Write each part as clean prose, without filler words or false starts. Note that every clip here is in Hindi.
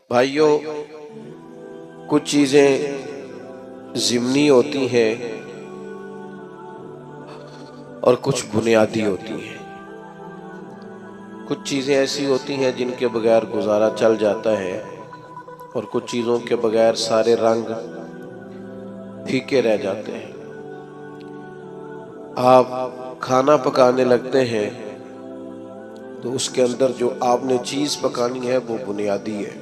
भाइयों, कुछ चीज़ें ज़िमनी होती हैं और कुछ बुनियादी होती हैं। कुछ चीज़ें ऐसी होती हैं जिनके बगैर गुजारा चल जाता है और कुछ चीज़ों के बगैर सारे रंग फीके रह जाते हैं। आप खाना पकाने लगते हैं तो उसके अंदर जो आपने चीज़ पकानी है वो बुनियादी है।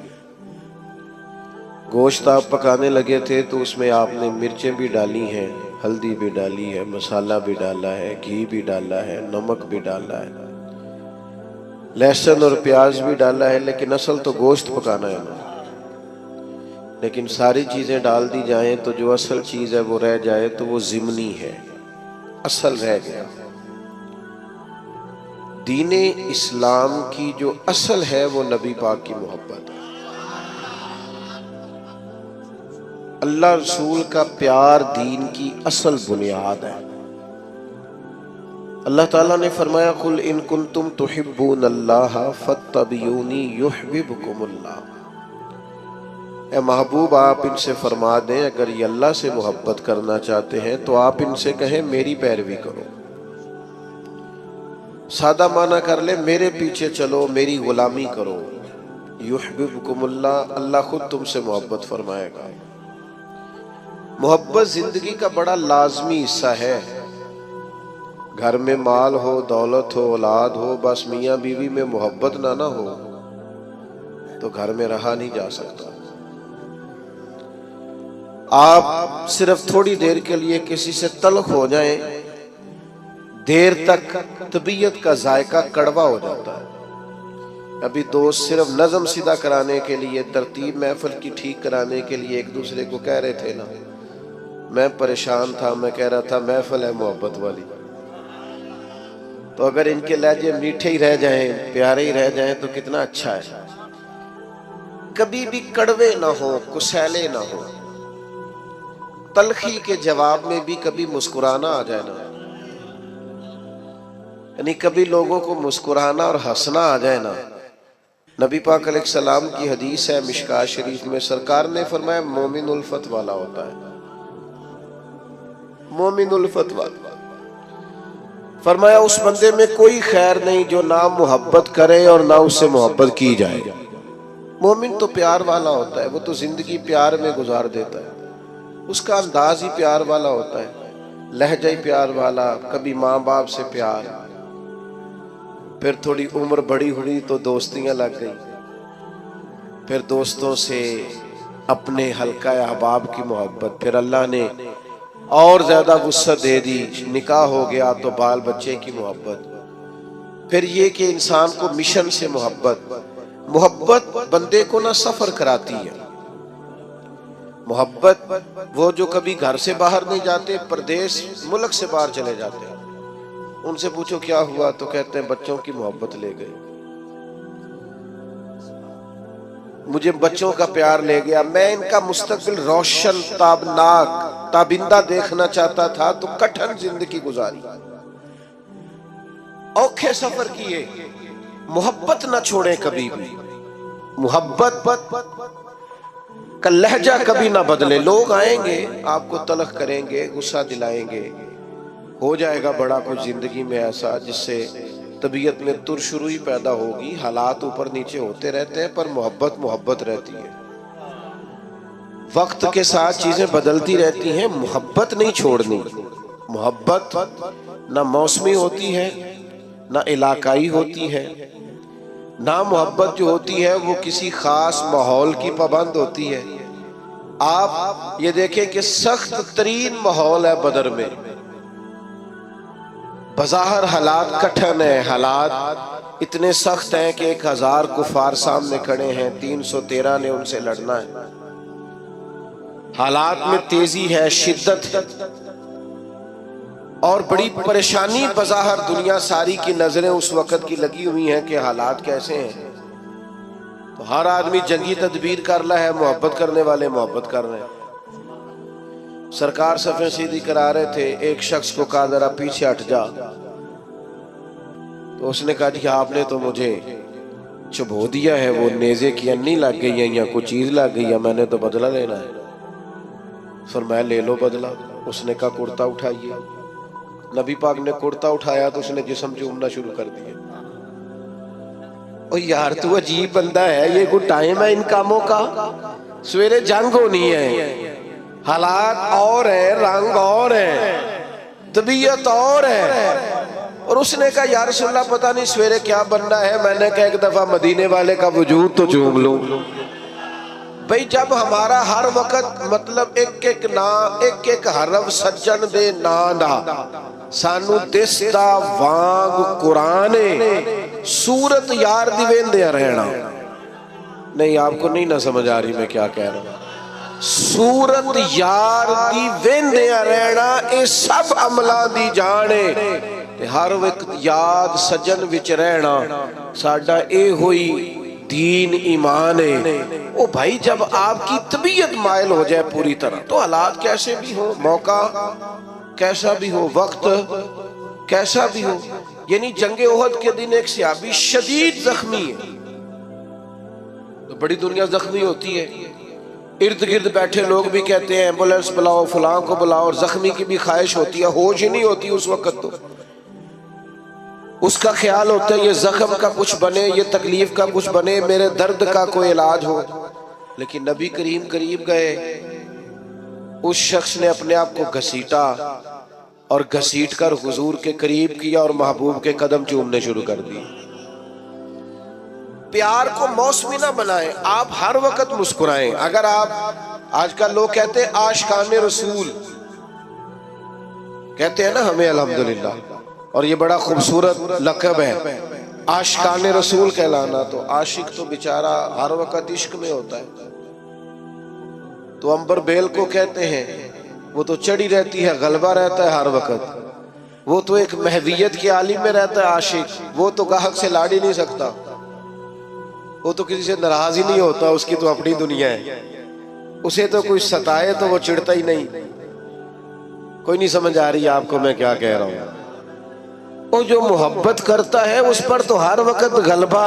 गोश्त आप पकाने लगे थे तो उसमें आपने मिर्चें भी डाली हैं, हल्दी भी डाली है, मसाला भी डाला है, घी भी डाला है, नमक भी डाला है, लहसुन और प्याज भी डाला है, लेकिन असल तो गोश्त पकाना है ना। लेकिन सारी चीज़ें डाल दी जाएं तो जो असल चीज़ है वो रह जाए तो वो ज़िमनी है, असल रह गया। दीने इस्लाम की जो असल है वो नबी पाक की मोहब्बत है। अल्लाह रसूल का प्यार दीन की असल बुनियाद है। अल्लाह ताला ने फरमाया, कुल इन कुंतुम तुहिब्बूनल्लाह फत्तबियूनी युहब्बिबकुमुल्लाह। ए महबूब, आप इनसे फरमा दें, अगर ये अल्लाह से मोहब्बत करना चाहते हैं तो आप इनसे कहें मेरी पैरवी करो। सादा माना कर ले, मेरे पीछे चलो, मेरी गुलामी करो। युहब्बिबकुमुल्लाह, अल्लाह खुद तुमसे मोहब्बत फरमाएगा। मोहब्बत जिंदगी का बड़ा लाजमी हिस्सा है। घर में माल हो, दौलत हो, औलाद हो, बस मियाँ बीवी में मोहब्बत ना हो तो घर में रहा नहीं जा सकता। आप सिर्फ थोड़ी देर के लिए किसी से तल्ख हो जाएं, देर तक तबीयत का जायका कड़वा हो जाता है। अभी दोस्त सिर्फ नज़म सीधा कराने के लिए, तरतीब महफिल की ठीक कराने के लिए एक दूसरे को कह रहे थे ना, मैं परेशान था, मैं कह रहा था महफिल है मोहब्बत वाली। तो अगर इनके लहजे मीठे ही रह जाएं, प्यारे ही रह जाएं तो कितना अच्छा है। कभी भी कड़वे ना हो, कुसैले ना हो, तलखी के जवाब में भी कभी मुस्कुराना आ जाए ना, यानी कभी लोगों को मुस्कुराना और हंसना आ जाए ना। नबी पाक अलैहिस्सलाम की हदीस है मिशकात शरीफ में, सरकार ने फरमाया मोमिन उल्फत वाला होता है। मोमिन उल्फत वाला फरमाया उस बंदे में कोई खैर नहीं जो ना मोहब्बत करे और ना उससे मोहब्बत की जाए। मोमिन तो प्यार वाला होता है, वो तो जिंदगी प्यार में गुजार देता है। उसका अंदाज ही प्यार वाला होता है, लहजा ही प्यार वाला। कभी माँ बाप से प्यार, फिर थोड़ी उम्र बड़ी हुई तो दोस्तियां लग गई, फिर दोस्तों से अपने हल्का अहबाब की मोहब्बत, फिर अल्लाह ने और ज्यादा वुसअत दे दी, निकाह हो गया तो बाल बच्चे की मोहब्बत, फिर ये कि इंसान को मिशन से मोहब्बत। मोहब्बत बंदे को ना सफर कराती है। मोहब्बत वो जो कभी घर से बाहर नहीं जाते, परदेश मुल्क से बाहर चले जाते हैं, उनसे पूछो क्या हुआ तो कहते हैं बच्चों की मोहब्बत ले गए, मुझे बच्चों का प्यार ले गया, मैं इनका मुस्तकबिल रोशन ताबनाक ताबिंदा देखना चाहता था तो कठिन जिंदगी गुजारी, औखे सफर किए। मोहब्बत ना छोड़े कभी भी, मोहब्बत का लहजा कभी ना बदले। लोग आएंगे आपको तलख करेंगे, गुस्सा दिलाएंगे, हो जाएगा बड़ा कुछ जिंदगी में ऐसा जिससे तबीयत में तुरशुरुई पैदा होगी। हालात ऊपर नीचे होते रहते हैं पर मोहब्बत मोहब्बत रहती है। वक्त के साथ चीजें बदलती रहती हैं, मोहब्बत नहीं छोड़नी। मोहब्बत ना मौसमी होती है, ना इलाकाई होती है, ना मोहब्बत जो होती है वो किसी खास माहौल की पाबंद होती है। आप ये देखें कि सख्त तरीन माहौल है बदर में, बज़ाहिर हालात कठिन है, हालात इतने सख्त हैं कि 1000 कुफार सामने खड़े हैं, 313 ने उनसे लड़ना है। हालात में तेजी है, शिद्दत है और बड़ी परेशानी। बज़ाहिर दुनिया सारी की नजरें उस वक्त की लगी हुई हैं कि हालात कैसे हैं, तो हर आदमी जंगी तदबीर कर रहा है, मोहब्बत करने वाले मोहब्बत कर रहे हैं। सरकार सफ़ें सीधी करा रहे थे, एक शख्स को कहा जरा पीछे हट जा, तो उसने कहा जी आपने तो मुझे चबो दिया है, वो नेज़े की अन्नी लग गई है या कोई चीज लग गई है, मैंने तो बदला लेना है। फरमाया ले लो बदला। उसने कहा कुर्ता उठाइए। नबी पाक ने कुर्ता उठाया तो उसने जिस्म चूमना शुरू कर दिया। ओ यार तू अजीब बंदा है, ये कोई टाइम है इन कामों का? सवेरे जंग होनी है, हालात और है, रंग और है, तबीयत और है। और उसने कहा यार रसूलल्लाह पता नहीं सवेरे क्या बनना है। मैंने कहा एक दफा मदीने वाले का वजूद तो चूम लूं। भाई जब हमारा हर वक्त मतलब एक एक ना एक एक हरफ सज्जन दे ना दा सानू दिसदा वांग कुराने सूरत यार दी वेंदे रहना। नहीं आपको नहीं ना समझ आ रही मैं क्या कह रहा हूं। सूरत यार दी वेंदे रहना ये सब अमलां दी जाने ते हर वक्त याद सजन विच रहना साडा ए होई दीन ईमान है। ओ भाई जब आपकी तबीयत मायल हो जाए पूरी तरह तो हालात कैसे भी हो, मौका कैसा भी हो, वक्त कैसा भी हो। यानी जंगे ओहद के दिन एक सहाबी शदीद जख्मी है, तो बड़ी दुनिया जख्मी होती है, इर्द गिर्द बैठे लोग भी कहते हैं एम्बुलेंस बुलाओ, फलां को बुलाओ, और जख्मी की भी ख्वाहिश होती है, होश ही नहीं होती उस वक्त। तो उसका ख्याल होता है ये जख्म का कुछ बने, ये तकलीफ का कुछ बने, मेरे दर्द का कोई इलाज हो। लेकिन नबी करीम करीब गए, उस शख्स ने अपने आप को घसीटा और घसीट कर हुजूर के करीब किया और महबूब के कदम चूमने शुरू कर दिए। प्यार को मौसमी ना बनाएं, आप हर वक्त मुस्कुराएं। अगर आप आजकल लोग कहते हैं आशिकाने रसूल कहते हैं ना हमें, अल्हम्दुलिल्लाह, और ये बड़ा खूबसूरत लक़ब है आशिकाने रसूल कहलाना। तो आशिक तो बेचारा हर वक्त इश्क में होता है। तो अंबर बेल को कहते हैं वो तो चढ़ी रहती है, गलबा रहता है हर वक्त। वो तो एक महवियत के आलिम में रहता है आशिक, वो तो गाहक से लाड़ ही नहीं सकता, वो तो किसी से नाराज ही नहीं होता, उसकी तो अपनी दुनिया है। उसे तो कोई सताए तो वो चिढ़ता ही नहीं। कोई नहीं समझ आ रही आपको मैं क्या कह रहा हूं। वो जो मोहब्बत करता है उस पर तो हर वक्त गलबा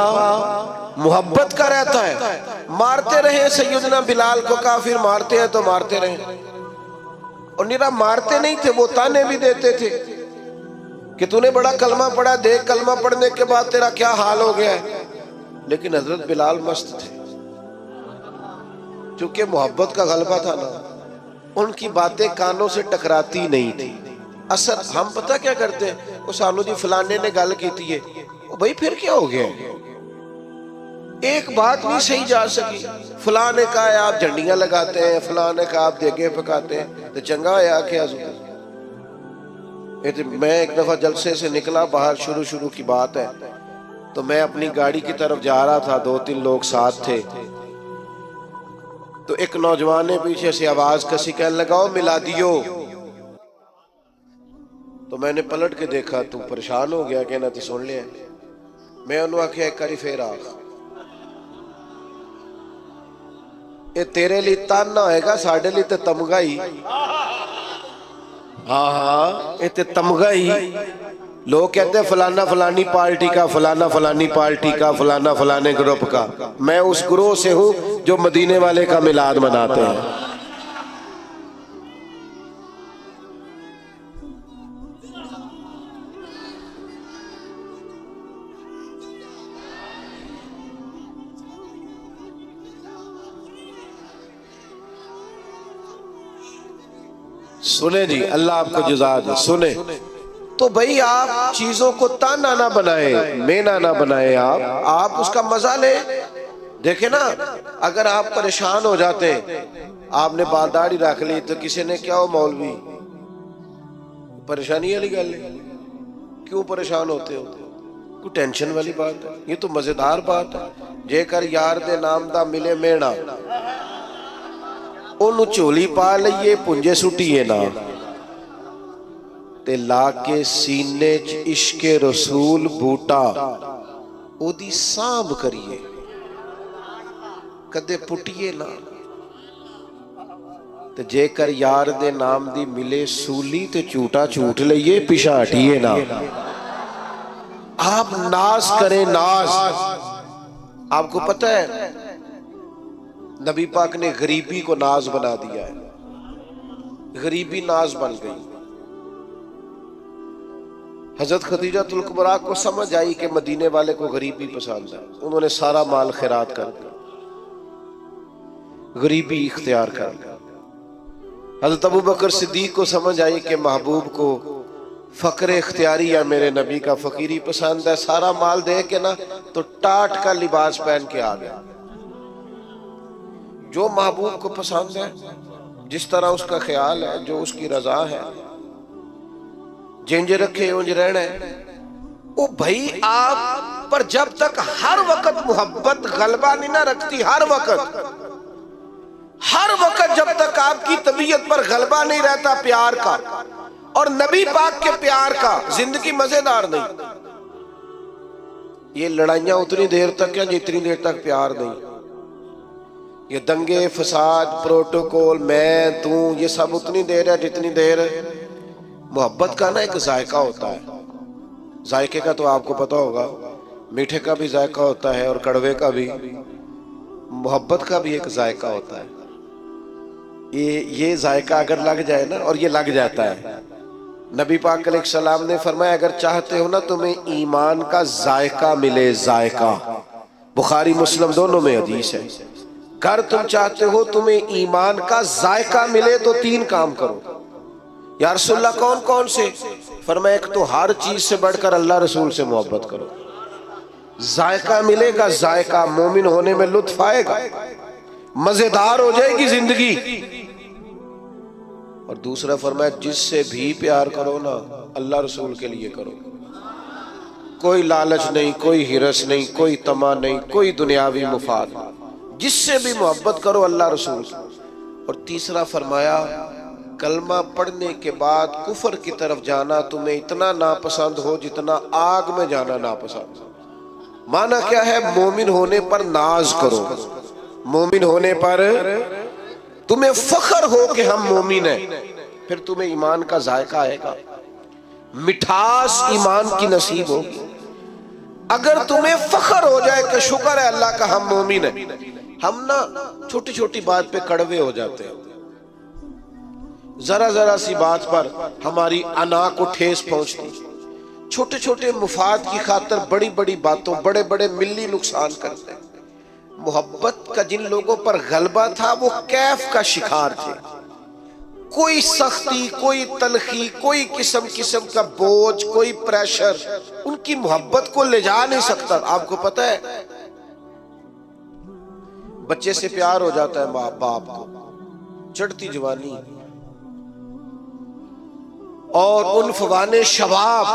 मोहब्बत का रहता है। मारते रहे सैयदना बिलाल को काफिर, मारते हैं तो मारते रहे, और निरा मारते नहीं थे, वो ताने भी देते थे कि तूने बड़ा कलमा पढ़ा, देख कलमा पढ़ने के बाद तेरा क्या हाल हो गया है। लेकिन हजरत बिलाल मस्त थे, क्योंकि मोहब्बत का गलबा था ना, उनकी बातें कानों से टकराती नहीं थी। असर हम पता क्या करते हैं, वो सानू जी फलाने ने गल की थी है, भाई फिर क्या हो गया, एक बात नहीं सही जा सकी। फलां ने कहा आप झंडियां लगाते हैं, फलां ने कहा आप देगे पकाते हैं, तो चंगा है क्या? मैं एक दफा जलसे से निकला बाहर, शुरू की बात है, तो मैं अपनी गाड़ी की तरफ जा रहा था, 2-3 लोग साथ थे। तो एक नौजवान ने पीछे से आवाज कसी कहने लगा मिला दियो। तो मैंने पलट के देखा, तू परेशान हो गया कहना तो सुन लिया। मैं उन्होंने आख्या एक बारी फिर आख, ये तेरे लिए ताना होएगा, साढ़े लिए तो तमगा ही। हाँ ये तो तमगा ही। लोग कहते हैं फलाना फलानी पार्टी का, फलाना फलानी पार्टी का, फलाना फलाने ग्रुप का। मैं उस ग्रोह से हूं जो मदीने वाले का मिलाद मनाते हैं। सुने जी, अल्लाह आपको जज़ा दे। सुने तो भाई आप चीजों को ताना ना बनाए, मेना ना बनाए, आप उसका मजा ले। देखे ना, अगर आप परेशान हो जाते, आपने बाल दाढ़ी रख ली तो किसी ने क्या हो मौलवी, परेशानी वाली गल है, क्यों परेशान होते हो? कोई टेंशन वाली बात है? ये तो मजेदार बात है। जेकर यार दे नाम दा मिले मेना, ओनू झोली पा लईए, पुंजे सुटीए ना, ते ला के सीने च इश्के रसूल बूटा ओदी सांभ करिए, कदे पुटिए ना। ते जेकर यार दे नाम दी मिले सूली ते झूठा झूठ लईए, पिछा हटिए ना। आप नाज करें, नाज आपको पता है नबी पाक ने गरीबी को नाज बना दिया है, गरीबी नाज बन गई। हजरत खदीजातुल कुबरा को समझ आई कि मदीने वाले को गरीबी पसंद है, उन्होंने सारा माल खैरात कर दिया, गरीबी इख्तियार कर लिया। हजरत अबू बकर सिद्दीक को समझ आई कि महबूब को फक्र इख्तियारी या मेरे नबी का फकीरी पसंद है, सारा माल दे के ना तो टाट का लिबास पहन के आ गया। जो महबूब को पसंद है, जिस तरह उसका ख्याल है, जो उसकी रजा है, जिंज रखे उंज रहना है। ओ भाई आप पर जब तक हर वक्त मोहब्बत गलबा नहीं ना रखती, हर वक्त जब तक आपकी तबीयत पर गलबा नहीं रहता प्यार का और नबी पाक के प्यार का, जिंदगी मजेदार नहीं। ये लड़ाइयां उतनी देर तक है जितनी देर तक प्यार नहीं। ये दंगे फसाद प्रोटोकॉल मैं तू ये सब उतनी देर है जितनी देर मोहब्बत का ना एक जायका होता है। जायके का तो आपको पता होगा, मीठे का भी जायका होता है और कड़वे का भी। मोहब्बत का भी एक जायका होता है। ये जायका अगर लग जाए ना, और ये लग जाता है, नबी पाक अलैहिस्सलाम ने फरमाया अगर चाहते हो ना तुम्हें ईमान का जायका मिले, जायका, बुखारी मुस्लिम दोनों में हदीस है, अगर तुम चाहते हो तुम्हें ईमान का जायका मिले तो 3 काम करो। या रसूलल्लाह कौन कौन से? फरमाया एक तो हर चीज से बढ़कर अल्लाह रसूल से मोहब्बत करो, जायका मिलेगा, जायका मोमिन होने में लुत्फ आएगा, मजेदार हो जाएगी जिंदगी। और दूसरा फरमाया जिससे भी प्यार करो ना अल्लाह रसूल के लिए करो, कोई लालच नहीं, कोई हिरस नहीं, कोई तमा नहीं, कोई दुनियावी मुफाद, जिससे भी मोहब्बत करो अल्लाह रसूल। और तीसरा फरमाया कलमा पढ़ने के बाद कुफर की तरफ जाना तुम्हें इतना नापसंद हो जितना आग में जाना नापसंद। माना क्या है? मोमिन होने पर नाज करो, मोमिन होने पर तुम्हें फख्र हो कि हम मोमिन हैं, फिर तुम्हें ईमान का जायका आएगा, मिठास ईमान की नसीब होगी। अगर तुम्हें फख्र हो जाए कि शुक्र है अल्लाह का हम मोमिन हैं, हम ना छोटी छोटी बात पे कड़वे हो जाते हैं, जरा जरा सी बात पर हमारी अना को ठेस पहुंचती, छोटे छोटे मुफाद की खातिर बड़ी बड़ी बातों बड़े बड़े मिली नुकसान करते हैं। मोहब्बत का जिन लोगों पर गलबा था वो कैफ का शिकार थे। कोई सख्ती, कोई तलखी, कोई किस्म किस्म का बोझ, कोई प्रेशर उनकी मोहब्बत को ले जा नहीं सकता। आपको पता है बच्चे से प्यार हो जाता है माँ बाप को, चढ़ती जवानी और उन फवाने शबाब,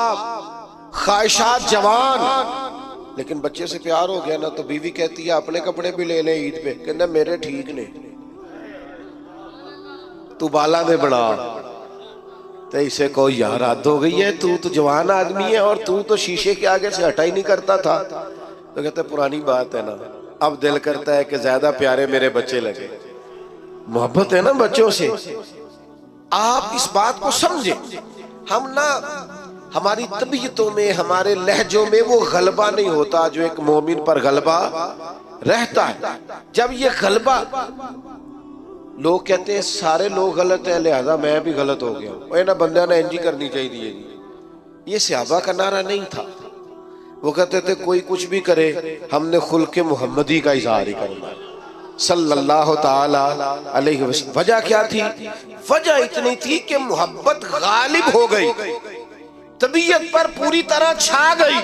ख्वाहिशात जवान, लेकिन बच्चे से प्यार हो गया ना तो बीवी कहती है अपने कपड़े भी ले ले ईद पे, कहना मेरे ठीक ने, तू बाला में बना। तो इसे को यार हद हो गई है, तू तो जवान आदमी है और तू तो शीशे के आगे से हटा ही नहीं करता था। तो कहते पुरानी बात है ना, अब दिल करता है कि ज्यादा प्यारे मेरे बच्चे लगे। मोहब्बत है ना बच्चों से। आप इस बात को समझे, हम ना हमारी तबीयतों में, हमारे लहजों में वो गलबा नहीं होता जो एक मोमिन पर गलबा रहता है। जब ये गलबा, लोग कहते हैं सारे लोग गलत है लिहाजा मैं भी गलत हो गया, और ना बंदा ने इंजी करनी चाहिए। ये सहाबा का नारा नहीं था। वो कहते थे कोई कुछ भी करे हमने खुल्के मुहम्मदी का इजहार ही करना है सल्लल्लाहु ताला अलैहि वसल्लम। वजह क्या थी? वजह इतनी थी कि मोहब्बत गालिब हो गई, तबीयत पर पूरी तरह छा गई।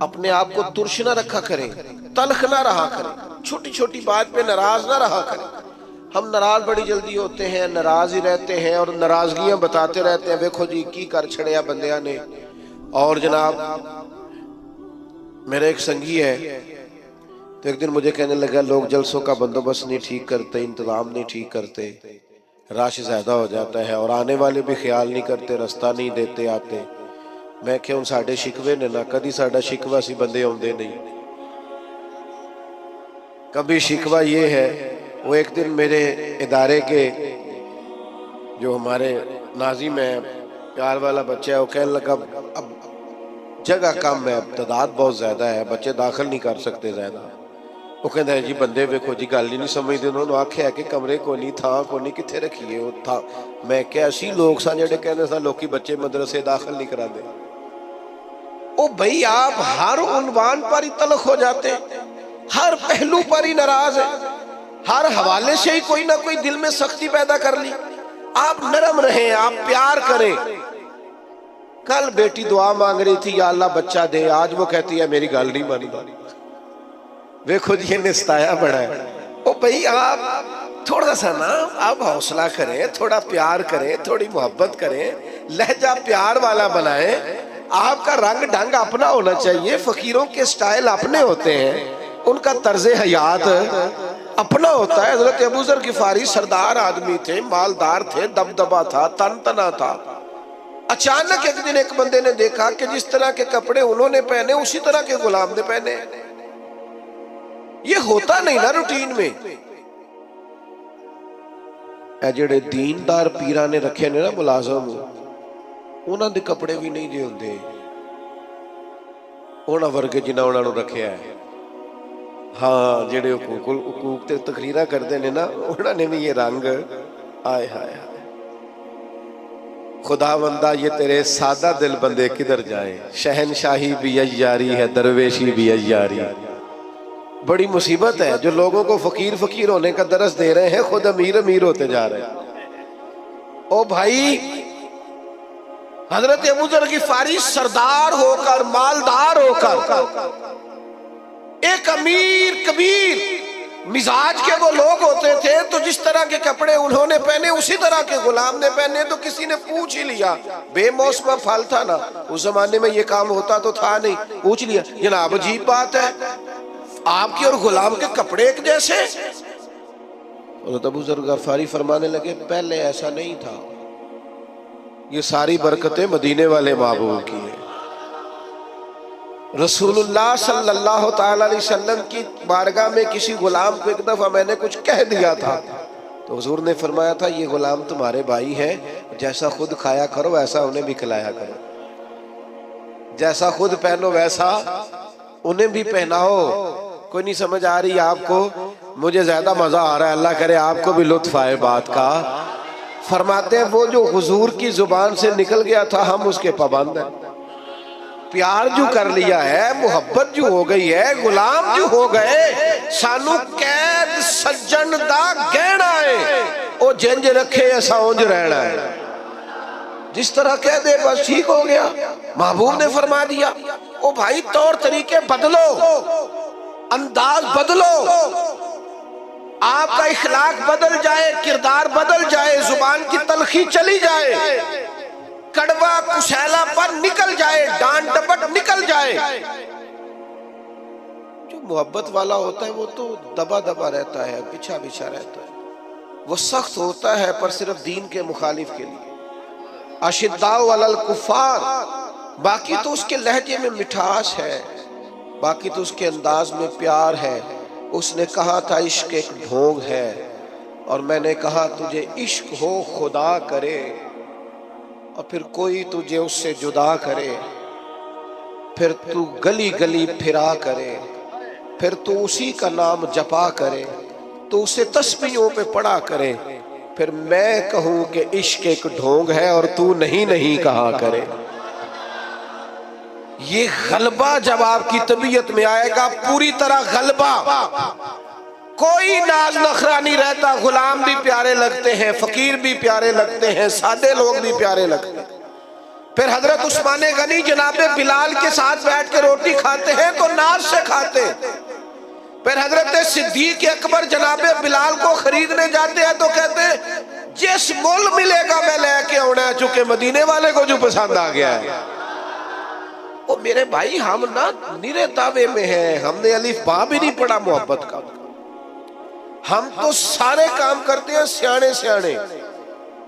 अपने आप को तुर्श ना रखा करें, तलख ना रहा करें, छोटी छोटी बात पे नाराज ना रहा करें। हम नाराज बड़ी जल्दी होते हैं, नाराज ही रहते हैं और नाराजगियां बताते रहते हैं, देखो जी की कर छड़िया बंदिया ने। और जनाब मेरे एक संगी है, तो एक दिन मुझे कहने लगा लोग जलसों का बंदोबस्त नहीं ठीक करते, इंतजाम नहीं ठीक करते, रश ज्यादा हो जाता है और आने वाले भी ख्याल नहीं करते, रास्ता नहीं देते आते। मैं क्या साडे शिकवे ने ना, कभी साडा शिकवा सी बंदे आउंदे नहीं, कभी शिकवा ये है। वो एक दिन मेरे इदारे के जो हमारे नाजिम है, प्यार वाला बच्चा है, वो कहने लगा अब जगह कम है, तादाद बहुत ज्यादा है, बच्चे दाखिल नहीं कर सकते ज्यादा। वो कहता है जी बंदे वेखो जी गल ही नहीं समझते। उन्होंने आख्या कि कमरे को नहीं, थां को नहीं, कित्थे रखिए वो था। मैं क्या असी लोग सा जेडे कहते सा लोकी बच्चे मदरसे दाखिल नहीं कराते। ओ भाई आप हर उन्वान पर ही तलख हो जाते, हर पहलू पर ही नाराज है, हर हवाले से ही कोई ना कोई दिल में सख्ती पैदा कर ली। आप नरम रहें, आप प्यार करें। कल बेटी दुआ मांग रही थी या अल्लाह बच्चा दे, आज वो कहती है मेरी गल नहीं मानी। देखो जी ये निस्ताया बड़ा है। ओ भाई आप थोड़ा सा ना आप हौसला करें, थोड़ा प्यार करें, थोड़ी मोहब्बत करें, लहजा प्यार वाला बनाएं। आपका रंग ढंग अपना होना चाहिए। फकीरों के स्टाइल अपने होते हैं, उनका तर्ज हयात अपना होता है। हजरत अबू ज़र गिफारी सरदार आदमी थे, मालदार थे, दबदबा था, तन तना था। अचानक एक दिन एक बंदे ने देखा कि जिस तरह के कपड़े उन्होंने पहने उसी तरह के गुलाम ने पहने। ये होता नहीं ना रूटीन में। जेड़े दीनदार पीरा ने रखे ने ना मुलाजम, उन्हां दे कपड़े भी नहीं जे हुंदे उन्हां वर्गे जिन्हां उन्हां नूं रखिया है। हाँ जेड़े हुकूक ते तकरीरा करते ने ना, उन्हां ने भी ये रंग आए हाय हाय। खुदावंदा ये तेरे सादा दिल बंदे किधर जाए। शहनशाही भी अय्यारी है, दरवेशी भी अय्यारी। बड़ी मुसीबत है जो लोगों को फकीर फकीर होने का दरस दे रहे हैं, खुद अमीर अमीर होते जा रहे हैं। ओ भाई हजरत अबू ज़र गिफारी सरदार होकर, मालदार होकर, एक अमीर कबीर मिजाज के वो लोग होते थे, तो जिस तरह के कपड़े उन्होंने पहने उसी तरह के गुलाम ने पहने। तो किसी ने पूछ ही लिया, बेमौसमा फल था ना, उस जमाने में ये काम होता तो था नहीं, पूछ लिया जनाब अजीब बात है आपके और गुलाम के कपड़े एक जैसे। हज़रत अबू ज़र गिफारी फरमाने लगे पहले ऐसा नहीं था, ये सारी बरकतें मदीने वाले महबूब की है। रसूलुल्लाह सल्लल्लाहु ताला अलैहि वसल्लम की बारगाह में किसी गुलाम को एक दफा मैंने कुछ कह दिया था, तो हुजूर ने फरमाया था ये गुलाम तुम्हारे भाई है, जैसा खुद खाया करो वैसा उन्हें भी खिलाया करो, जैसा खुद पहनो वैसा उन्हें भी पहनाओ। कोई नहीं समझ आ रही आपको? मुझे ज्यादा मजा आ रहा है, अल्लाह करे आपको भी लुत्फ आए बात का। फरमाते हैं वो जो हुजूर की जुबान से निकल गया था हम उसके पाबंद हैं। प्यार जो कर लिया है, मुहब्बत जो हो गई है, गुलाम जो हो गए, सानू कैद सज्जन दा गहना है, ओ जिंज रखे ऐसा उंज रहना है। जिस तरह कह दे बस ठीक हो गया। महबूब ने फरमा दिया ओ भाई तौर तरीके बदलो, अंदाज बदलो, आपका इखलाक बदल जाए, किरदार बदल जाए, जुबान की तलखी चली जाए, कड़वा कुशैला पर निकल जाए, डांट डपट निकल जाए। जो मोहब्बत वाला होता है वो तो दबा दबा रहता है, पीछा पीछा रहता है, वो सख्त होता है पर सिर्फ दीन के मुखालिफ के लिए। अशिद्दाउ अलल कुफ्फार, बाकी तो उसके लहजे में मिठास है, बाकी तो उसके अंदाज में प्यार है। उसने कहा था इश्क एक ढोंग है, और मैंने कहा तुझे इश्क हो खुदा करे और फिर कोई तुझे उससे जुदा करे, फिर तू गली गली फिरा करे, फिर तू उसी का नाम जपा करे, तो उसे तस्बीहों पे पढ़ा करे, फिर मैं कहूं कि इश्क एक ढोंग है और तू नहीं नहीं कहा करे। ये गलबा जब आपकी तबीयत में आएगा, पूरी तरह गलबा, कोई नाज नखरा नहीं रहता। गुलाम भी प्यारे लगते हैं, फकीर भी प्यारे लगते हैं, सादे लोग भी प्यारे लगते हैं। फिर हजरत उस्मान गनी जनाबे बिलाल के साथ बैठ के रोटी खाते हैं तो नाज से खाते। फिर हजरत सिद्दीक अकबर जनाबे बिलाल को खरीदने जाते हैं तो कहते हैं जिस मोल मिलेगा मैं लेके आना, चूंकि मदीने वाले को जो पसंद आ गया है। ओ मेरे भाई हम ना निरे दावे में हैं, हमने अलिफ बा भी नहीं पढ़ा मोहब्बत का। हम तो सारे काम करते हैं सियाने सियाने,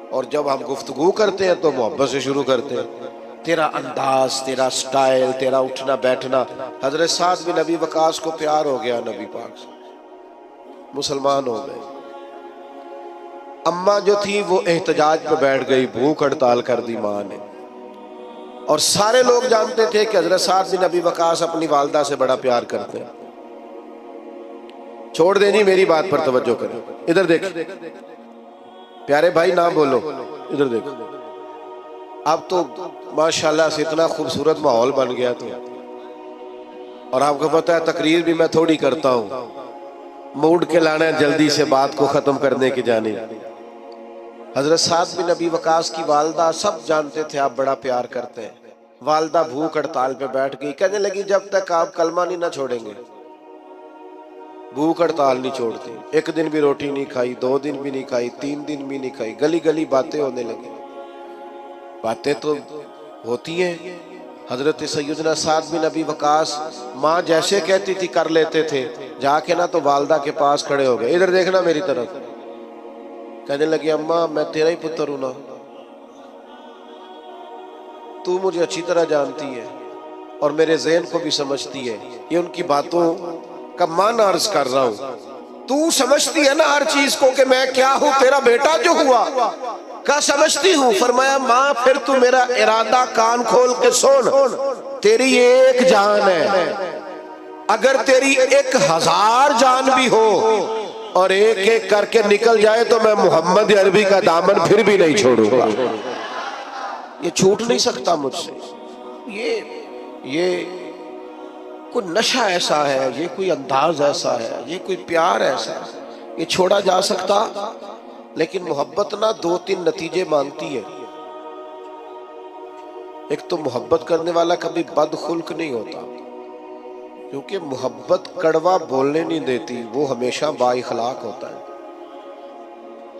और जब हम गुफ्तगू करते हैं तो मोहब्बत से शुरू करते हैं। तेरा अंदाज, तेरा स्टाइल, तेरा उठना बैठना। हजरत साद बिन नबी वकास को प्यार हो गया नबी पाक से, मुसलमान हो गए। अम्मा जो थी वो एहतजाज पे बैठ गई, भूख हड़ताल कर दी माँ ने, और सारे लोग जानते थे कि हजरत साद बिन अबी वकास अपनी वालदा से बड़ा प्यार करते हैं। छोड़ देनी, मेरी बात पर तवज्जो करें। इधर देख प्यारे भाई, ना बोलो, इधर देखो। अब तो माशाल्लाह से इतना खूबसूरत माहौल बन गया तो, और आपको पता है तकरीर भी मैं थोड़ी करता हूँ, मूड के लाना है जल्दी से बात को खत्म करने की जानी। हजरत साद बिन अबी वकास की वालदा सब जानते थे आप बड़ा प्यार करते हैं। वालदा भूख हड़ताल पे बैठ गई, कहने लगी जब तक आप कलमा नहीं ना छोड़ेंगे। भूख हड़ताल नहीं छोड़ती, एक दिन भी रोटी नहीं खाई, 2 दिन भी नहीं खाई, 3 दिन भी नहीं खाई। गली गली बातें होने लगी। बातें तो होती हैं। हजरत सैयदना साद बिन अबी वकास माँ जैसे कहती थी कर लेते थे। जाके ना तो वालदा के पास खड़े हो गए, इधर देखना मेरी तरफ। कहने लगी अम्मा मैं तेरा ही पुत्र हूं ना, तू मुझे अच्छी तरह जानती है और मेरे ज़हन को भी समझती है। ये उनकी बातों का मान अर्ज कर रहा हूं। तू समझती है ना हर चीज को कि मैं क्या हूं, तेरा बेटा जो हुआ का समझती हूं। फरमाया माँ फिर तू मेरा इरादा कान खोल के सुन, तेरी एक जान है, अगर तेरी 1000 जान भी हो और एक एक करके निकल जाए तो मैं मोहम्मद अरबी का दामन फिर भी नहीं छोड़ूंगा। ये छूट नहीं सकता मुझसे। ये कोई नशा ऐसा है, ये कोई अंदाज ऐसा है, ये कोई प्यार ऐसा है, ये छोड़ा जा सकता। लेकिन मोहब्बत ना 2-3 नतीजे मांगती है। एक तो मोहब्बत करने वाला कभी बदखुल्क नहीं होता, क्योंकि मोहब्बत कड़वा बोलने नहीं देती, वो हमेशा बाइखलाक होता है।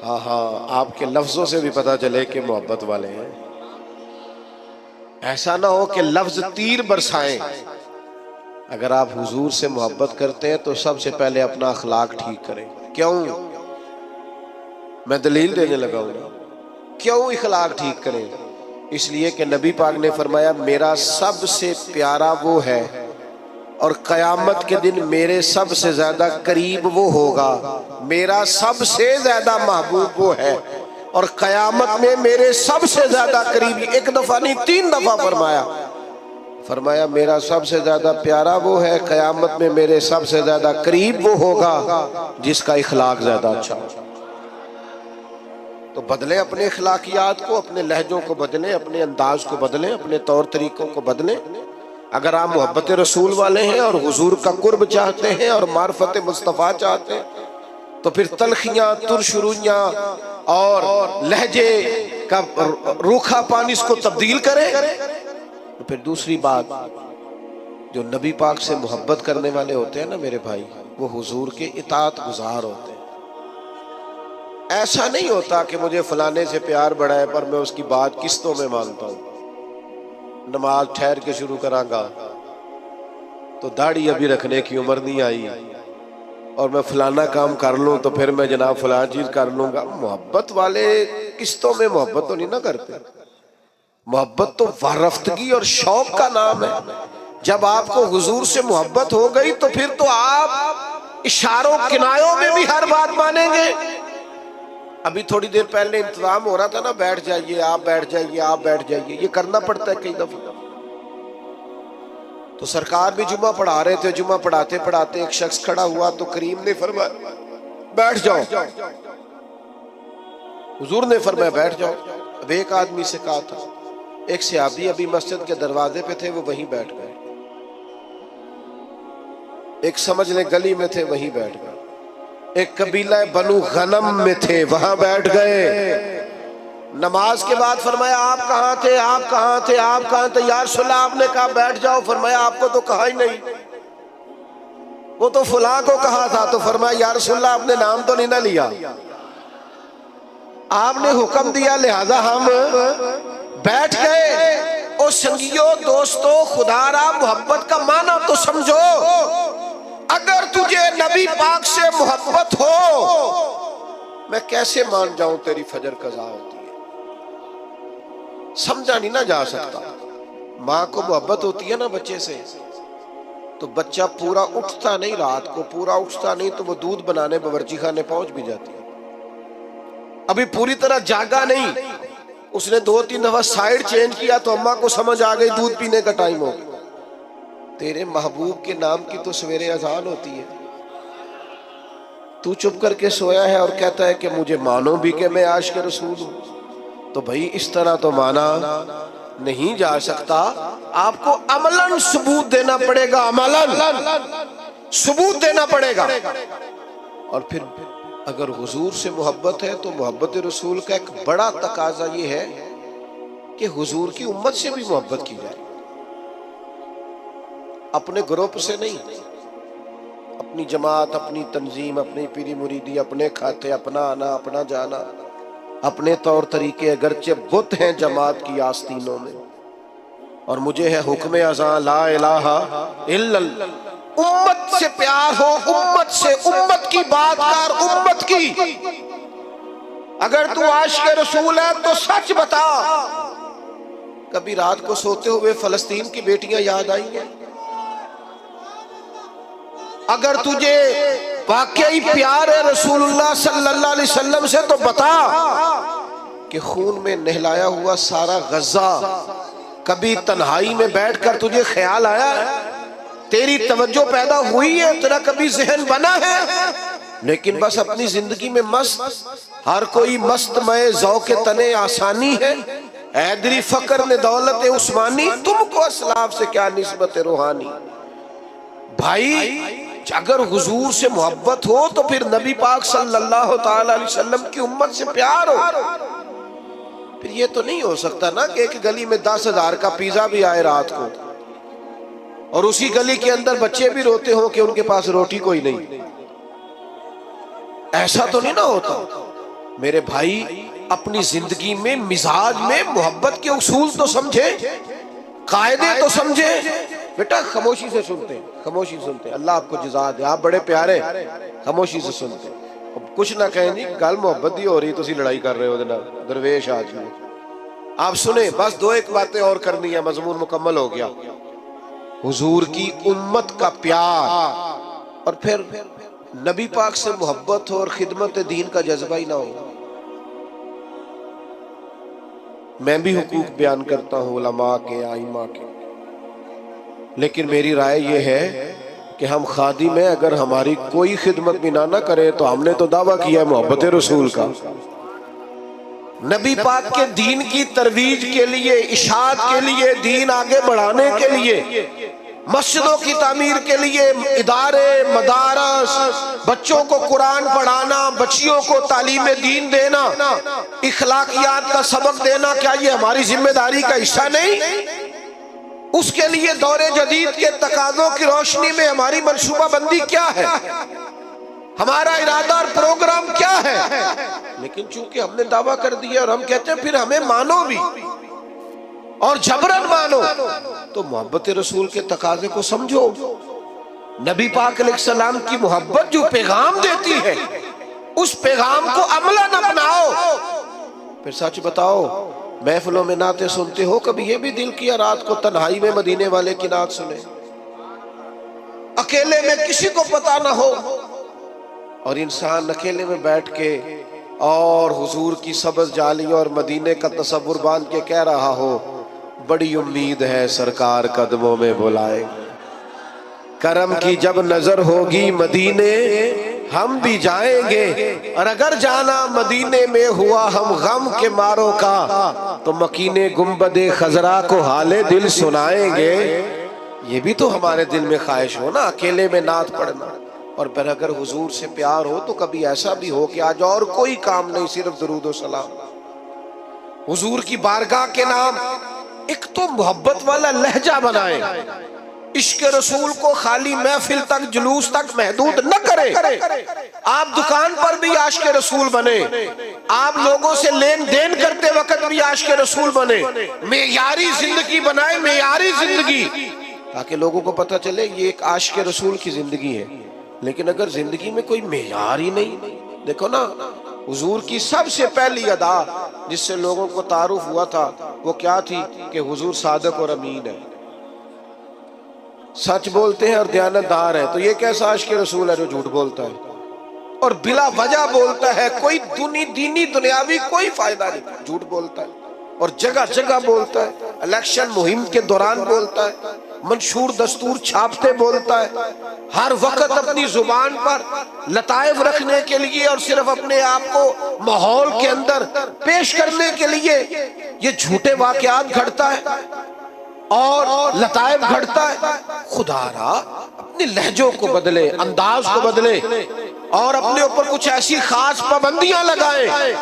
हाँ हाँ, आपके लफ्जों से भी पता चले कि मोहब्बत वाले हैं। ऐसा ना हो कि लफ्ज तीर बरसाएं। अगर आप हुजूर से मोहब्बत करते हैं तो सबसे पहले अपना अखलाक ठीक करें। क्यों? मैं दलील देने लगा हूं। क्यों अखलाक ठीक करें? इसलिए कि नबी पाक ने फरमाया मेरा सबसे प्यारा वो है और कयामत के दिन मेरे सबसे ज्यादा करीब वो होगा। मेरा सबसे ज्यादा महबूब वो है और कयामत में मेरे सबसे ज्यादा करीबी। एक दफा नहीं 3 दफा फरमाया मेरा सबसे ज्यादा प्यारा वो है, कयामत में मेरे सबसे ज्यादा करीब वो होगा जिसका इखलाक ज्यादा अच्छा हो। तो बदले अपने इखलाकियात को, अपने लहजों को बदलें, अपने अंदाज को बदलें, अपने तौर तरीकों को बदलें। अगर आप मोहब्बत रसूल वाले हैं और हुजूर का कुर्ब चाहते हैं और मार्फत मुस्तफ़ा चाहते हैं तो फिर तलखियां, तुरशुरुइयां और लहजे का रूखा पानी इसको तब्दील करें। तो फिर दूसरी बात, जो नबी पाक से मोहब्बत करने वाले होते हैं ना मेरे भाई, वो हुजूर के इताअत गुजार होते हैं। ऐसा नहीं होता कि मुझे फलाने से प्यार बढ़ा है पर मैं उसकी बात किस्तों में मानता हूं। नमाज ठहर के शुरू करांगा तो दाढ़ी अभी रखने की उम्र नहीं आई और मैं फलाना काम कर लूं तो फिर मैं जनाब फलाना चीज कर लूंगा। मोहब्बत वाले किस्तों में मोहब्बत तो नहीं ना करते। मोहब्बत तो वारफ्तगी और शौक का नाम है। जब आपको हुजूर से मोहब्बत हो गई तो फिर तो आप इशारों किनायों में भी हर बात मानेंगे। अभी थोड़ी देर पहले इंतजाम हो रहा था ना, बैठ जाइए आप, बैठ जाइए आप, बैठ जाइए, ये करना पड़ता है कई दफा। तो सरकार भी जुम्मा पढ़ा रहे थे, जुम्मा पढ़ाते पढ़ाते एक शख्स खड़ा हुआ तो करीम ने फरमाया बैठ जाओ। हुजूर ने फरमाया बैठ जाओ। अब एक आदमी से कहा था, एक सहाबी अभी मस्जिद के दरवाजे पे थे, वो वहीं बैठ गए। एक समझ ले गली में थे, वहीं बैठ गए। एक कबीला बनु गनम में थे, वहां बैठ गए। नमाज के बाद फरमाया आप कहाँ थे, आप कहाँ थे, आप कहाँ थे? यार सुल्ला आपने कहा बैठ जाओ। फरमाया आपको तो कहा ही नहीं, वो तो फुला को कहा था। तो फरमाया यार सुल्ला आपने नाम तो नहीं ना लिया, आपने हुक्म दिया लिहाजा हम बैठ गए। ओ संगियों, दोस्तों, खुदारा मोहब्बत का माना तो समझो। अगर तुझे नबी पाक से मोहब्बत हो, मैं कैसे मान जाऊं तेरी फजर कज़ा होती है? समझा नहीं ना जा सकता। माँ को मोहब्बत होती है ना बच्चे से, तो बच्चा पूरा उठता नहीं, रात को पूरा उठता नहीं तो वो दूध बनाने बावर्ची खाने पहुंच भी जाती है। अभी पूरी तरह जागा नहीं उसने 2-3 दफा साइड चेंज किया तो अम्मा को समझ आ गई दूध पीने का टाइम हो गया। तेरे महबूब के नाम की तो सवेरे अजान होती है, तू चुप करके सोया है और कहता है कि मुझे मानो भी कि मैं आशिक रसूल हूं। तो भाई इस तरह तो माना नहीं जा सकता, आपको अमलन सबूत देना पड़ेगा, अमलन सबूत देना पड़ेगा। और फिर अगर हुजूर से मोहब्बत है तो मोहब्बत रसूल का एक बड़ा तकाजा ये है कि हुजूर की उम्मत से भी मोहब्बत की जाए, अपने ग्रुप से नहीं, अपनी जमात, अपनी तंजीम, अपनी पीरी मुरीदी, अपने खाते, अपना आना, अपना जाना, अपने तौर तरीके, अगरचे बुत हैं जमात की आस्तीनों में, और मुझे है हुक्म अज़ां ला इलाहा इल्लल्लाह। उम्मत से प्यार हो, उम्मत से, उम्मत की बात कर, उम्मत की। अगर तू आशिक रसूल है तो सच बता, कभी रात को सोते हुए फलस्तीन की बेटियां याद आई हैं? अगर तुझे वाकई प्यार है रसूलुल्लाह सल्लल्लाहु अलैहि वसल्लम से तो बता कि खून में नहलाया हुआ सारा गज़ा कभी तन्हाई में बैठकर तुझे ख्याल आया है? तेरी तवज्जो पैदा हुई है, तेरा कभी जहन बना है? लेकिन बस अपनी जिंदगी में मस्त, हर कोई मस्त मय ज़ौक़ तने आसानी है, ऐदरी फकर ने दौलत उस्मानी, तुमको असलाफ से क्या निस्बत रूहानी। भाई अगर हुजूर से मोहब्बत हो तो फिर नबी पाक सल्लल्लाहु ताला अलैहि वसल्लम की उम्मत से प्यार हो। फिर ये तो नहीं हो सकता ना कि एक गली में 10,000 का पिज्जा भी आए रात को और उसी गली के अंदर बच्चे भी रोते हो कि उनके पास रोटी कोई नहीं। ऐसा तो नहीं ना होता मेरे भाई। अपनी जिंदगी में, मिजाज में मोहब्बत के उसूल तो समझे, कायदे तो समझे। बेटा खामोशी से सुनते हैं, खामोशी से सुनते हैं, अल्लाह आपको जज़ा दे, आप बड़े प्यारे, खामोशी से सुनते हैं। अब कुछ ना कहें जी, गल मोहब्बत ही हो रही, तुसी लड़ाई कर रहे हो दरवेश आज भी। आप सुने, बस 2-1 बातें और करनी है, मजमून मुकम्मल हो गया। हुजूर की उम्मत का प्यार और फिर नबी पाक से मोहब्बत हो और खिदमत दीन का जज्बा ही ना हो। मैं भी हुकूक बयान करता हूँ उलमा के, आइमा के, लेकिन मेरी राय ये है कि हम खादिम में अगर हमारी कोई खिदमत भी ना करे तो हमने तो दावा किया है मोहब्बत रसूल का। नबी पाक के दीन की तरवीज के लिए, इशाअत के लिए, दीन आगे बढ़ाने के लिए, मस्जिदों की तामीर के लिए, इदारे, मदारस, बच्चों को कुरान पढ़ाना, बच्चियों को तालीम दीन देना, इखलाकियात का सबक देना, क्या ये हमारी जिम्मेदारी का हिस्सा नहीं? उसके लिए दौरे जदीद के तकाज़ों की रोशनी में हमारी मंसूबाबंदी क्या है, हमारा इरादा और प्रोग्राम क्या है? लेकिन चूंकि हमने दावा कर दिया और हम कहते हैं फिर हमें मानो भी और जबरन मानो, तो मोहब्बत रसूल के तकाजे को समझो। नबी पाक अलैहिस्सलाम की मोहब्बत जो पैगाम देती है, उस पैगाम को अमलन अपनाओ। फिर सच बताओ, महफिलों में नाते सुनते हो, कभी ये भी दिल किया रात को तन्हाई में मदीने वाले की नात सुने, अकेले में किसी को पता ना हो, और इंसान अकेले में बैठ के और हुजूर की सब्ज़ जाली और मदीने का तसव्वुर बांध के कह रहा हो, बड़ी उम्मीद है सरकार कदमों में बुलाए, करम की जब नजर होगी मदीने हम भी जाएंगे, और अगर जाना मदीने में हुआ हम गम के मारों का, तो मकीने गुंबदे खजरा को हाले दिल सुनाएंगे। ये भी तो हमारे दिल में ख्वाहिश हो ना, अकेले में नात पढ़ना। और फिर अगर हुजूर से प्यार हो तो कभी ऐसा भी हो कि आज और कोई काम नहीं, सिर्फ दरूद व सलाम, हुजूर की बारगाह के नाम। एक तो मोहब्बत वाला लहजा बनाए, इश्क रसूल को खाली महफिल तक, जुलूस तक महदूद न करे। आप दुकान पर भी आशिक रसूल बने, आप लोगों से लेन देन करते वक्त भी आशिक रसूल बने, मेयारी जिंदगी बनाए, मेयारी जिंदगी, ताकि लोगों को पता चले ये एक आशिक रसूल की जिंदगी है। लेकिन अगर जिंदगी में कोई मेयार ही नहीं, देखो ना, हुजूर की सबसे पहली अदा जिससे लोगों को तारुफ हुआ था वो क्या थी कि हुजूर सादक और अमीन है, सच बोलते हैं और दयानतदार है। तो ये कैसा आशिक रसूल है जो झूठ बोलता है और बिला वजह बोलता है, कोई दीनी दुनियावी कोई फायदा नहीं, झूठ बोलता है। और जगह जगह बोलता है, इलेक्शन मुहिम के दौरान बोलता है, मंशूर दस्तूर छापते बोलता है, हर वक्त अपनी जुबान पर लताइफ रखने के लिए और सिर्फ अपने आप को माहौल के अंदर पेश करने के लिए ये झूठे वाकयात घड़ता है और लताइफ घड़ता है। खुदारा अपने लहजों को बदले, अंदाज को बदले और अपने ऊपर कुछ ऐसी खास पाबंदियां लगाए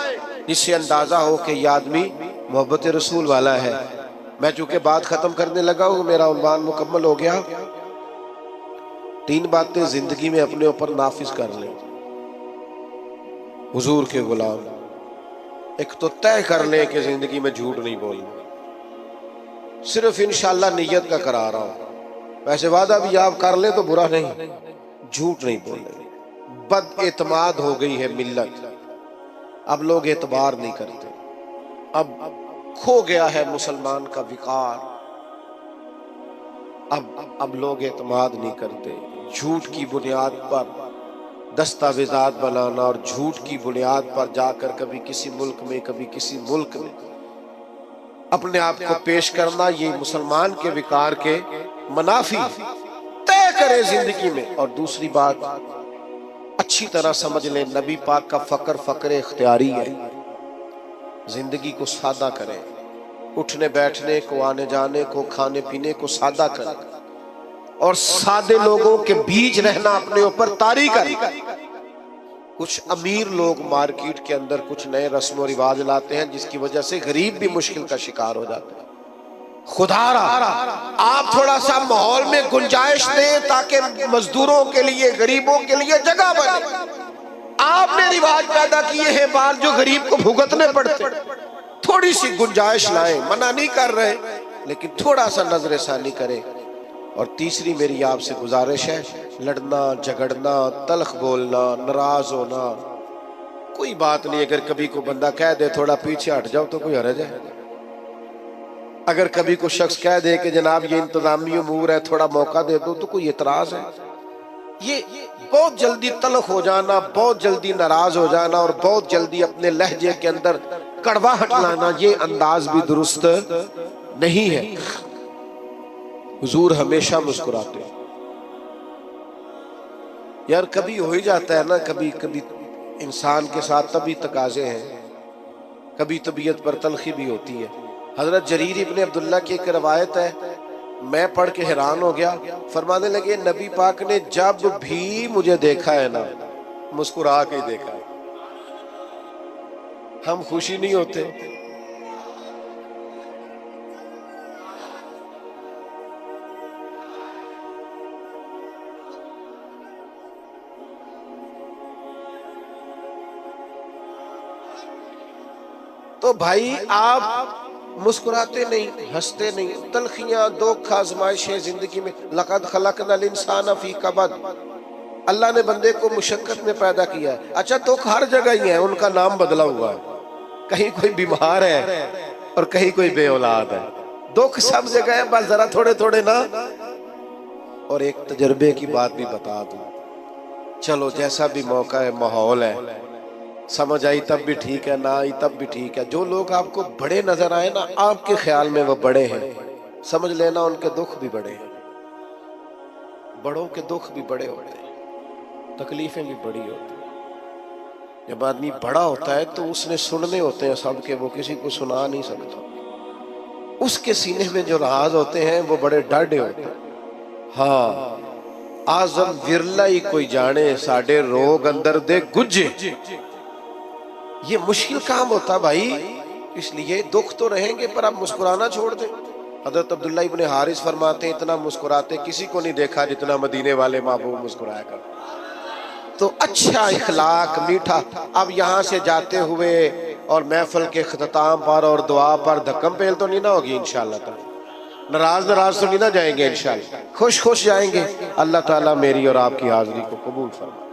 जिससे अंदाजा हो कि ये आदमी मोहब्बत रसूल वाला है। मैं चूंकि बात खत्म करने लगा हूं, मेरा उन्वान मुकम्मल हो गया। 3 बातें जिंदगी में अपने ऊपर नाफिज कर लें हुजूर के गुलाम। एक तो तय कर लें कि जिंदगी में झूठ नहीं बोलना, सिर्फ इंशाअल्लाह नियत का करा रहा हूं, वैसे वादा भी आप कर लें तो बुरा नहीं, झूठ नहीं बोलने। बद एतमाद हो गई है मिल्लत, अब लोग एतबार नहीं करते, अब खो गया है मुसलमान का विकार, अब लोग एतमाद नहीं करते। झूठ की बुनियाद पर दस्तावेजात बनाना और झूठ की बुनियाद पर जाकर कभी किसी मुल्क में कभी किसी मुल्क में अपने आप को पेश करना, ये मुसलमान के विकार के मुनाफी। तय करे जिंदगी में। और दूसरी बात अच्छी तरह समझ लें, नबी पाक का फक्र इख्तियारी है। जिंदगी को सादा करें, उठने बैठने को, आने जाने को, खाने पीने को सादा करें और सादे लोगों के बीच रहना अपने ऊपर तारी करें। कुछ अमीर लोग मार्केट के अंदर कुछ नए रस्म और रिवाज लाते हैं जिसकी वजह से गरीब भी मुश्किल का शिकार हो जाते हैं। खुदारा आप थोड़ा सा माहौल में गुंजाइश दें ताकि मजदूरों के लिए, गरीबों के लिए जगह बने। आपने रिवाज पैदा किए हैं बाहर जो गरीब को भुगतने पड़ते, थोड़ी सी गुंजाइश लाएं। मना नहीं कर रहे, लेकिन थोड़ा सा नजर सानी करें। और तीसरी मेरी आपसे गुजारिश है, लड़ना झगड़ना, तल्ख बोलना, नाराज होना कोई बात नहीं। अगर कभी को बंदा कह दे थोड़ा पीछे हट जाओ तो कोई हर्ज है। अगर कभी को शख्स कह दे कि जनाब ये इंतजामी उमूर है, थोड़ा मौका दे दो, तो कोई एतराज है? ये बहुत जल्दी तल्ख हो जाना, बहुत जल्दी नाराज हो जाना और बहुत जल्दी अपने लहजे के अंदर कड़वाहट लाना, ये अंदाज भी दुरुस्त नहीं है। हुजूर हमेशा मुस्कुराते। यार कभी हो ही जाता है ना, कभी कभी इंसान के साथ तभी तकाजे हैं, कभी तबीयत पर तलखी भी होती है। हजरत जरीर इब्ने अब्दुल्ला की एक रवायत है, मैं पढ़ के हैरान हो गया। फरमाने लगे नबी पाक ने जब भी मुझे देखा है ना, मुस्कुरा के देखा है। हम खुशी नहीं होते? तो भाई आप मुस्कुराते नहीं, हंसते नहीं। तलखियां, दुख, आजमाइशें जिंदगी में। लक़द खलक़नल इंसान फी कबद, अल्लाह ने बंदे को मुशक्कत में पैदा किया है। अच्छा दुख हर जगह ही है, उनका नाम बदला हुआ है। कहीं कोई बीमार है और कहीं कोई बेऔलाद है। दुख सब जगह है, बस जरा थोड़े थोड़े ना। और एक तजर्बे की बात भी बता दूं, चलो जैसा भी मौका है, माहौल है, समझ आई तब भी ठीक है, ना आई तब भी ठीक है। जो लोग आपको बड़े नजर आए ना, आपके ख्याल में वो बड़े हैं, समझ लेना उनके दुख भी बड़े हैं। बड़ों के दुख भी बड़े होते हैं, तकलीफें भी बड़ी होती हैं। जब आदमी बड़ा होता है तो उसने सुनने होते हैं सबके, वो किसी को सुना नहीं सकता। उसके सीने में जो राज होते हैं वो बड़े डाढ़े होते हैं। हाँ, आजम विरला ही कोई जाने, साडे रोग अंदर दे गुज्जे। ये मुश्किल काम होता भाई, इसलिए दुख तो रहेंगे पर आप मुस्कुराना छोड़ दें। हजरत अब्दुल्ला इब्ने हारिस फरमाते, इतना मुस्कुराते किसी को नहीं देखा जितना मदीने वाले महबूब मुस्कुराया कर। तो अच्छा इखलाक, मीठा। अब यहाँ से जाते हुए और महफिल के इख्तिताम पर और दुआ पर धक्कम पेल तो नहीं ना होगी इंशाअल्लाह ताला। नाराज तो नहीं ना जाएंगे इंशाअल्लाह, खुश खुश जाएंगे। अल्लाह ताला मेरी और आपकी हाजिरी को कबूल फरमाए।